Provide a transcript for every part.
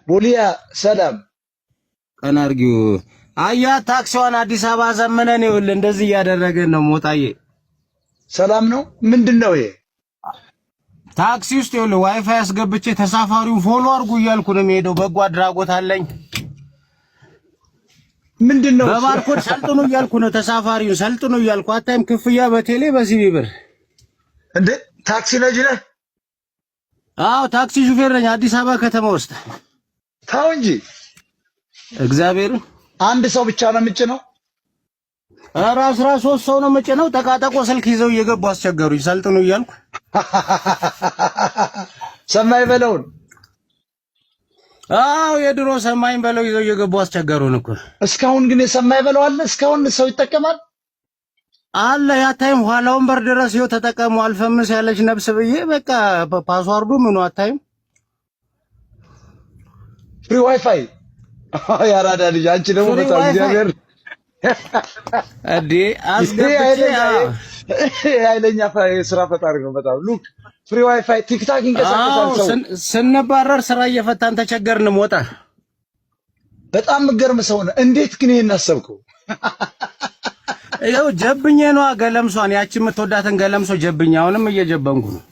ቦሊያ ሰላም ቀና አርጊው አያ ታክሲዋን አዲስ አበባ ዘመነን ይኸውልህ እንደዚህ እያደረገን ነው። ሞጣዬ ሰላም ነው። ምንድነው ይሄ? ታክሲ ውስጥ ይኸውልህ ዋይፋይ አስገብቼ ተሳፋሪውን ፎሎ አርጉ እያልኩ ነው የምሄደው። በጎ አድራጎት አለኝ። ምንድነው? በባርኮድ ሰልጥኑ እያልኩ ነው። ተሳፋሪውን ሰልጥኑ እያልኩ አታይም? ክፍያ በቴሌ በሲቢ ብር። እንዴ ታክሲ ነጂ ነህ? አዎ ታክሲ ሹፌር ነኝ አዲስ አበባ ከተማ ውስጥ። ታው እንጂ እግዚአብሔር አንድ ሰው ብቻ ነው የምጭነው? ኧረ 13 ሰው ነው የምጭነው። ጠቃጠቆ ስልክ ይዘው እየገቡ አስቸገሩኝ ሰልጥኑ እያልኩ። ሰማይ በለውን። አዎ የድሮ ሰማይን በለው ይዘው እየገቡ አስቸገሩን እኮ። እስካሁን ግን የሰማይ በለው አለ? እስካሁን ሰው ይጠቀማል አለ? ያታይም ኋላ ወንበር ድረስ ይኸው ተጠቀሙ አልፈምስ ያለች ነብስ ብዬ በቃ ፓስዋርዱ ምኑ አታይም? ፍሪ ዋይፋይ ያራዳ ልጅ አንቺ ደግሞ በጣም እግዚአብሔር አዲ አስገብቼ አይለኛ ስራ ፈጣሪ ነው በጣም ሉክ ፍሪ ዋይፋይ ቲክታክ እንቀሳቀሳል ሰው ስንባረር ስራ እየፈታን ተቸገርን። ሞጣ በጣም ምገርም ሰው ነው። እንዴት ግን ይሄን አሰብከው? ይኸው ጀብኜ ነው ገለምሷን ያቺ የምትወዳትን ገለምሶ ጀብኜ አሁንም እየጀበንኩ ነው።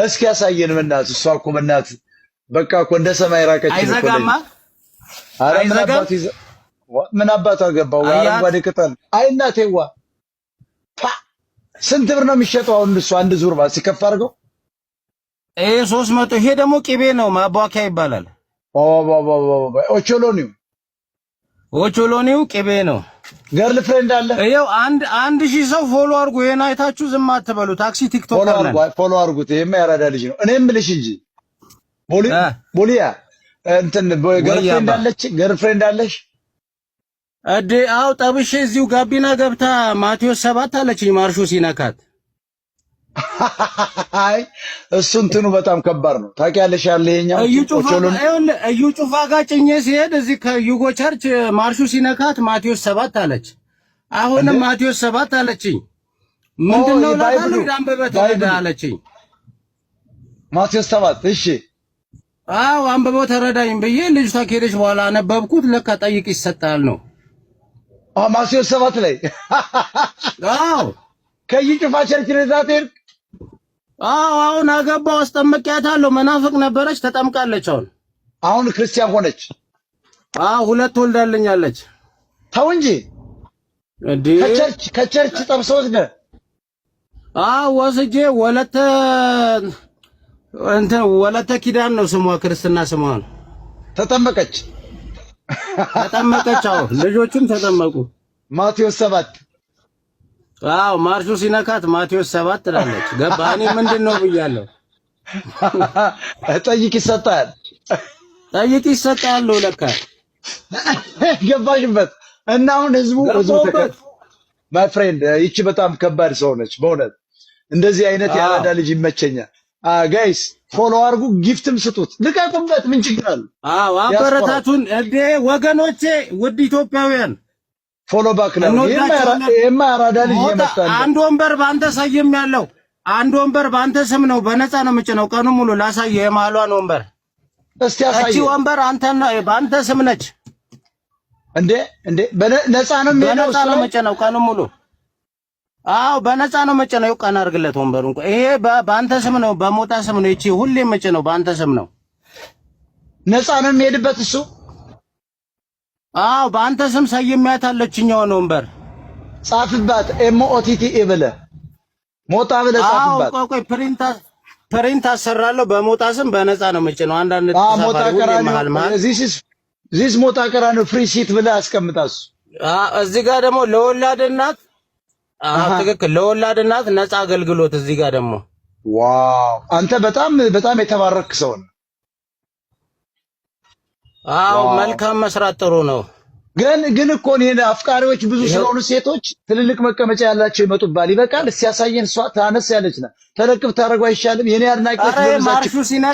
እስኪ ያሳየን በእናትህ። እሷ እኮ በእናትህ በቃ እኮ እንደ ሰማይ ራቀች እኮ። አይዘጋማ ምን አባቱ አገባው? አረንጓዴ ቅጠል አይ እናቴዋ ስንት ብር ነው የሚሸጠው? አሁን እሱ አንድ ዙርባ ሲከፍ አድርገው 300። ይሄ ደግሞ ቅቤ ነው ማቧኪያ ይባላል። ኦቾሎኒው ቅቤ ነው። ገርል ፍሬንድ አለ? ይኸው አንድ ሺህ ሰው ፎሎ አድርጉ። ይሄን አይታችሁ ዝም አትበሉ። ታክሲ ቲክቶክ ፎሎ አድርጉት። ይሄማ ያራዳ ልጅ ነው። እኔም ብልሽ እንጂ ቦሊያ እንትን ገርል ፍሬንድ አለሽ? እዴ አው ጠብሼ እዚሁ ጋቢና ገብታ ማቴዎስ 7 አለችኝ ማርሹ ሲነካት። አይ እሱ እንትኑ በጣም ከባድ ነው ታውቂያለሽ። ያለ ይሄኛው እዩ ጩፋ ጋር ጭኜ ሲሄድ እዚህ ከዩጎ ቸርች ማርሹ ሲነካት ማቴዎስ 7 አለች። አሁንም ማቴዎስ 7 አለችኝ። ምንድነው ላታሉ አንበበት አለችኝ። ማቴዎስ 7 እሺ አው አንበበው ተረዳኝ ብዬ ልጅቷ ከሄደች በኋላ አነበብኩት። ለካ ጠይቅ ይሰጣል ነው ማቴዎስ 7 ላይ አው ከይጭፋ ቸርች ለዛት ሄድክ? አሁን አገባው አስጠምቂያታለሁ። መናፍቅ ነበረች ተጠምቃለች። አሁን ክርስቲያን ሆነች። ሁለት ወልዳለኛለች። ተው እንጂ እንዴ ከቸርች ጠብሰው ወስደ? ወስጄ ወለተ ኪዳን ነው ስሟ፣ ክርስትና ስሟ ነው። ተጠመቀች። ልጆቹም ተጠመቁ። ማቴዎስ 7 ማርሹ ሲነካት ማቴዎስ 7 ትላለች። ገባ? እኔ ምንድነው ብያለሁ? ጠይቅ ይሰጣል ነው ለካ። ገባሽበት? እና አሁን ህዝቡ ማይ ፍሬንድ ይቺ በጣም ከባድ ሰው ነች በእውነት። እንደዚህ አይነት ያራዳ ልጅ ይመቸኛል። ጋይስ ፎሎ አድርጉ፣ ጊፍትም ስጡት፣ ልቀቁበት። ምን ችግር አለ? አበረታቱን እንዴ ወገኖቼ፣ ውድ ኢትዮጵያውያን ፎሎ ባክ ነው። ይሄማ ያራዳ ልጅ የመጣው አንድ ወንበር ባንተ ሰይም ያለው አንድ ወንበር ባንተ ስም ነው። በነፃ ነው የምጭነው ቀኑ ሙሉ ላሳየው የማሏን ወንበር። እስቲ አሳየው። እቺ ወንበር አንተና ባንተ ስም ነች እንዴ? በነፃ ነው የሚሄደው። በነፃ ነው የምጭነው ቀኑ ሙሉ። በነፃ ነው የምጭነው። ቀን አድርግለት ወንበሩን። ይሄ ባንተ ስም ነው፣ በሞጣ ስም ነው። እቺ ሁሌ የምጭነው ባንተ ስም ነው። ነፃ ነው የሚሄድበት እሱ። በአንተ ስም ሰይሜያታለችኛው ወንበር። ጻፍባት ኤምኦቲቲ ብለህ ሞጣ ብለህ ጻፍባት። ቆይ ፕሪንት አሰራለሁ በሞጣ ስም በነፃ ነው የምጭነው። አንዳንድ ተሳፋሪ መሃል ዚስ ሞጣ ቀራኒዮ ፍሪ ሲት ብለህ አስቀምጣሱ። እዚህ ጋር ደግሞ ለወላድ እናት ትክክል፣ ለወላድ እናት ነፃ አገልግሎት። እዚህ ጋር ደግሞ ዋው፣ አንተ በጣም የተባረክ ሰው ነህ። መልካም መስራት ጥሩ ነው። ግን እኮ እኔ አፍቃሪዎች ብዙ ስለሆኑ ሴቶች ትልልቅ መቀመጫ ያላቸው ይመጡባል። ይበቃል። እስኪ ያሳየን። እሷ ታነስ ያለች ናት። ተለቅብ ታደርገው አይሻልም? የኔ አድናቂዎች በብዛት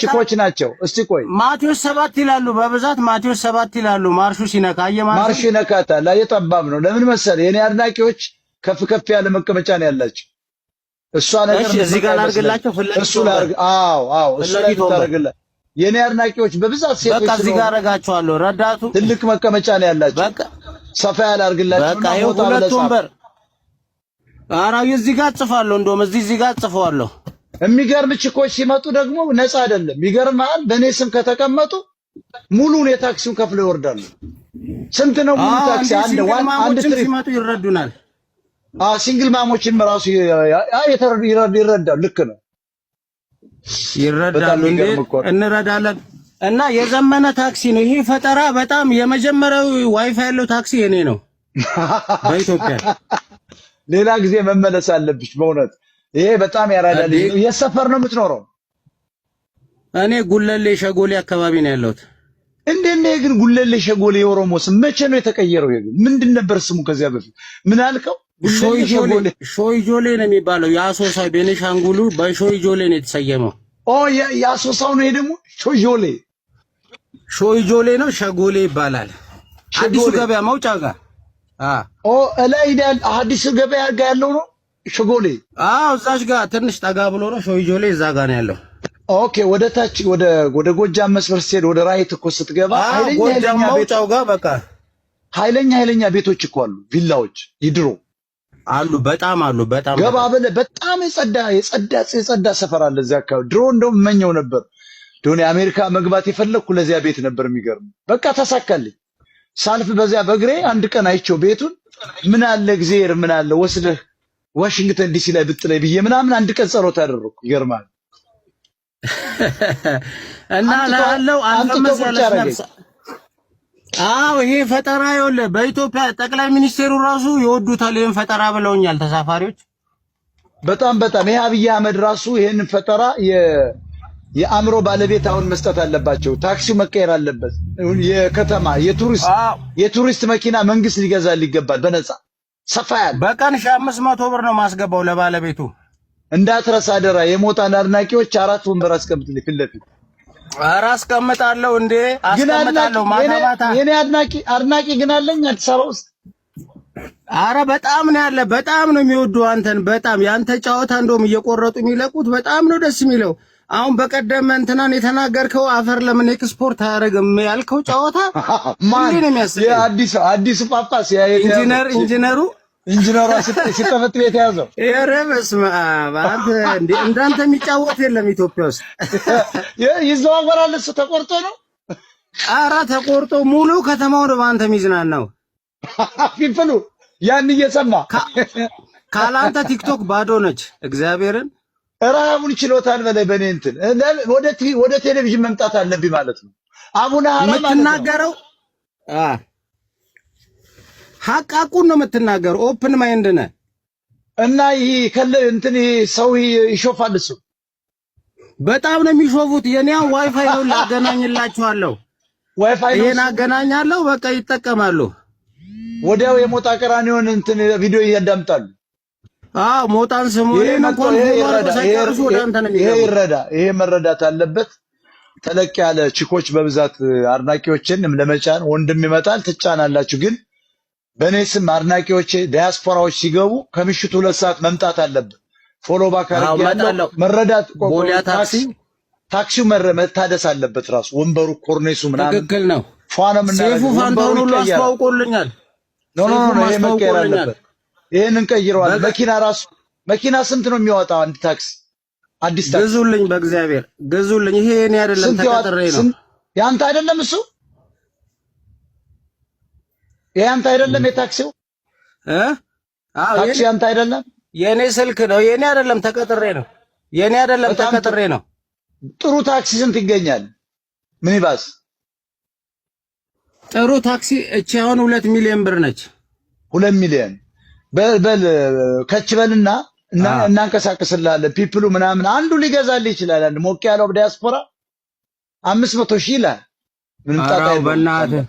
ቺኮች ናቸው። እስቲ ቆይ ማቴዎስ 7 ይላሉ፣ በብዛት ማቴዎስ 7 ይላሉ። ማርሹ ሲነካ ማርሹ ይነካታል። ጠባብ ነው። ለምን መሰለህ? የኔ አድናቂዎች ከፍ ያለ መቀመጫ ነው ያላቸው። እሷ ነገር እዚህ ጋር አድርግላቸው። እሱ ላይ እሱ ላይ ታደርግላት የኔ አድናቂዎች በብዛት ሴቶች በቃ እዚህ ጋር አረጋቸዋለሁ። ረዳቱ ትልቅ መቀመጫ ነው ያላችሁ። በቃ ሰፋ ያላርግላችሁ በቃ ይሄ ሁለት ወንበር አራው እዚህ ጋር ጽፋለሁ። እንደውም እዚህ ጋር ጽፈዋለሁ። የሚገርም ችኮች ሲመጡ ደግሞ ነፃ አይደለም። ይገርማል። በእኔ ስም ከተቀመጡ ሙሉን የታክሲውን ከፍለው ይወርዳሉ። ስንት ነው ሙሉ ታክሲ? አንድ ትሪፕ ሲመጡ ይረዱናል። ሲንግል ማሞችን ራሱ ይረዳሉ። ልክ ነው፣ ይረዳሉ። እንረዳለን። እና የዘመነ ታክሲ ነው ይሄ ፈጠራ። በጣም የመጀመሪያው ዋይፋይ ያለው ታክሲ የኔ ነው በኢትዮጵያ። ሌላ ጊዜ መመለስ አለብሽ በእውነት። ይሄ በጣም ያራዳል። የሰፈር ነው የምትኖረው? እኔ ጉለሌ ሸጎሌ አካባቢ ነው ያለሁት። እንዴ ግን ጉለሌ ሸጎሌ የኦሮሞ ስም መቼ ነው የተቀየረው? ይሄ ምንድን ነበር ስሙ ከዚያ በፊት? ምን አልከው? ሾይጆሌ ነው የሚባለው። የአሶሳ ቤኒሻንጉሉ በሾይጆሌ ነው የተሰየመው። የአሶሳው ነው። ይሄ ደግሞ ሾይጆሌ ነው። ሸጎሌ ይባላል። አዲሱ ገበያ መውጫ ጋር ላይ አዲሱ ገበያ ጋር ያለው ነው ሸጎሌ። እዛች ጋር ትንሽ ጠጋ ብሎ ነው ሾይጆሌ። እዛ ጋር ነው ያለው። ኦኬ፣ ወደ ታች ወደ ጎጃም መስመር ስትሄድ ወደ ራይት እኮ ስትገባ ጎጃም መውጫው ጋር በቃ ኃይለኛ ቤቶች እኮ አሉ፣ ቪላዎች ይድሮ አሉ። በጣም ገባ ብለህ በጣም የጸዳ ሰፈር አለ እዚያ አካባቢ። ድሮ እንደውም እመኘው ነበር ዶኔ አሜሪካ መግባት የፈለግኩ ለዚያ ቤት ነበር። የሚገርም በቃ ተሳካልኝ። ሳልፍ በዚያ በእግሬ አንድ ቀን አይቼው ቤቱን ምን አለ እግዚአብሔር ምን አለ ወስደህ ዋሽንግተን ዲሲ ላይ ብጥለይ ብዬ ምናምን አንድ ቀን ጸሎት አደረኩ። ይገርማል። እና ላለው አልተመሰለሽ። ይሄ ፈጠራ ይኸውልህ፣ በኢትዮጵያ ጠቅላይ ሚኒስቴሩ ራሱ ይወዱታል ይሄን ፈጠራ ብለውኛል ተሳፋሪዎች። በጣም ይሄ አብይ አህመድ ራሱ ይሄን ፈጠራ የአእምሮ ባለቤት አሁን መስጠት አለባቸው። ታክሲው መቀየር አለበት። የከተማ የቱሪስት መኪና መንግስት ሊገዛል ይገባል በነፃ ሰፋ ያለ። በቀን 500 ብር ነው ማስገባው ለባለቤቱ። እንዳትረሳ አደራ። የሞጣን አድናቂዎች 4 ወንበር አስቀምጥልኝ ፊት ለፊት። ኧረ አስቀምጣለሁ እንዴ አስቀምጣለሁ። ማታ የኔ አድናቂ ግን አለኝ አዲስ አበባ ውስጥ። ኧረ በጣም ነው ያለ። በጣም ነው የሚወዱ አንተን። በጣም ያንተ ጨዋታ እንደውም እየቆረጡ የሚለቁት በጣም ነው ደስ የሚለው። አሁን በቀደም እንትናን የተናገርከው አፈር ለምን ኤክስፖርት አያደርግም ያልከው ጨዋታ ማን ነው የሚያስቀው? አዲሱ ጳጳስ ኢንጂነሩ ሲጠፈጥ ቤት ያዘው። ኧረ በስመ አብ! አንተ እንዳንተ የሚጫወት የለም ኢትዮጵያ ውስጥ። ይዘዋወራል። እሱ ተቆርጦ ነው። ኧረ ተቆርጦ ሙሉ ከተማው ነው በአንተ የሚዝናናው። ፊፍሉ ያን እየሰማ ካላንተ ቲክቶክ ባዶ ነች። እግዚአብሔርን ረሃቡን ችሎታል በላይ በኔ እንትን ወደ ቴሌቪዥን መምጣት አለብኝ ማለት ነው። አቡነ ሐራም የምትናገረው ሐቃቁን ነው የምትናገረው። ኦፕን ማይንድ ነህ እና ይሄ እንትን ሰው ይሾፋል። እሱ በጣም ነው የሚሾፉት። የኔው ዋይፋይ ነው ላገናኝላችኋለሁ። ይሄን አገናኛለሁ። በቃ ይጠቀማሉ። ወዲያው የሞጣ ቀራኒዮን እንትን ቪዲዮ ያዳምጣሉ። ሞጣን ስሙ። ይሄ መረዳት አለበት። ተለቅ ያለ ቺኮች በብዛት አድናቂዎችን ለመጫን ወንድም ይመጣል ትጫናላችሁ። ግን በእኔ ስም አድናቂዎቼ ዲያስፖራዎች ሲገቡ ከምሽቱ 2 ሰዓት መምጣት አለበት። ፎሎ ባክ ያለው መረዳት ታክሲው መታደስ አለበት። ራሱ ወንበሩ ኮርኔሱ ምናምን ትክክል ነው። ሴፉ ፋንታውን ሁሉ አስተዋውቆልኛል። ይሄ መቀየር አለበት። ይሄን እንቀይረዋለን። መኪና ስንት ነው የሚያወጣው አንድ ታክሲ? አዲስ ታክሲ ግዙልኝ፣ በእግዚአብሔር ግዙልኝ። ይሄ የኔ አይደለም ተቀጥሬ ነው። ያንተ አይደለም እሱ? ያንተ አይደለም የታክሲው? ታክሲ ያንተ አይደለም? የኔ ስልክ ነው። የኔ አይደለም ተቀጥሬ ነው። የኔ አይደለም ተቀጥሬ ነው። ጥሩ ታክሲ ስንት ይገኛል? ሚኒባስ ጥሩ ታክሲ እቺ አሁን 2 ሚሊዮን ብር ነች። 2 ሚሊዮን በል ከች በልና እናንቀሳቀስልሃለን። ፒፕሉ ምናምን አንዱ ሊገዛልህ ይችላል። አንድ ሞቅ ያለው በዲያስፖራ 500 ሺህ ይላል። ምንም ጣጣ የለውም። በእናትህ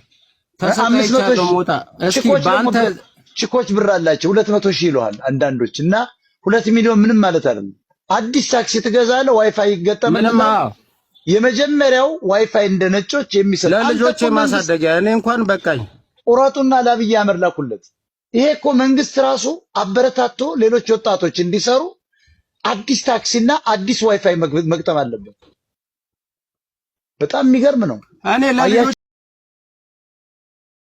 ተሰማይቻለሁ። ሞጣ እስኪ ባንተ ቺኮች ብር አላቸው 200 ሺህ ይለዋል አንዳንዶች። እና 2 ሚሊዮን ምንም ማለት አይደለም። አዲስ ታክሲ ትገዛለህ፣ ዋይፋይ ይገጠምልሃል። የመጀመሪያው ዋይፋይ እንደ ነጮች የሚሰጥ ለልጆች ማሳደጊያ። እኔ እንኳን በቃኝ። ቁረጡና ለአብይ አህመድ ላኩለት። ይሄ እኮ መንግስት ራሱ አበረታቶ ሌሎች ወጣቶች እንዲሰሩ አዲስ ታክሲና አዲስ ዋይፋይ መግጠም አለበት። በጣም የሚገርም ነው። እኔ ለሌሎች